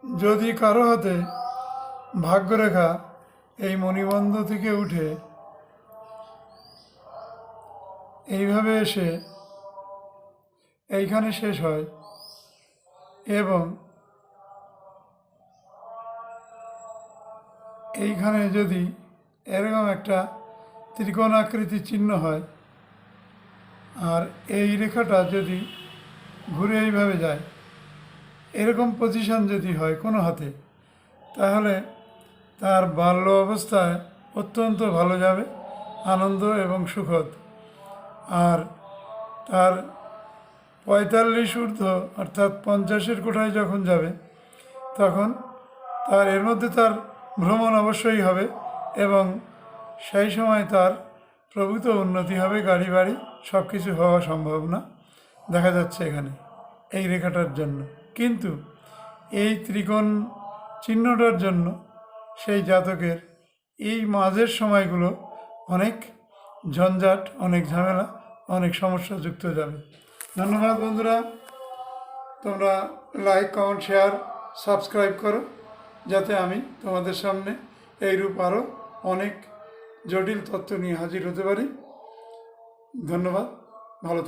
যদি কারো হাতে ভাগ্যরেখা এই মণিবন্ধ থেকে উঠে এইভাবে এসে এইখানে শেষ হয় এবং এইখানে যদি এরকম একটা ত্রিকোণ আকৃতির চিহ্ন হয় আর এই রেখাটা যদি ঘুরে এইভাবে যায়, এরকম পজিশন যদি হয় কোনো হাতে, তাহলে তার বাল্য অবস্থায় অত্যন্ত ভালো যাবে, আনন্দ এবং সুখদ। আর তার 45 ঊর্ধ্ব অর্থাৎ 50-এর কোঠায় যখন যাবে, তখন তার এর মধ্যে তার ভ্রমণ অবশ্যই হবে এবং সেই সময় তার প্রভূত উন্নতি হবে, গাড়ি বাড়ি সব কিছু হওয়া সম্ভাবনা দেখা যাচ্ছে এখানে এই রেখাটার জন্য। কিন্তু এই ত্রিকোণ চিহ্নটার জন্য সেই জাতকের এই মাঝের সময়গুলো অনেক ঝঞ্ঝাট, অনেক ঝামেলা, অনেক সমস্যা যুক্ত যাবে। ধন্যবাদ বন্ধুরা, তোমরা লাইক, কমেন্ট, শেয়ার, সাবস্ক্রাইব করো, যাতে আমি তোমাদের সামনে এইরূপ আরও অনেক জটিল তথ্য নিয়ে হাজির হতে পারি। ধন্যবাদ, ভালো থেকো।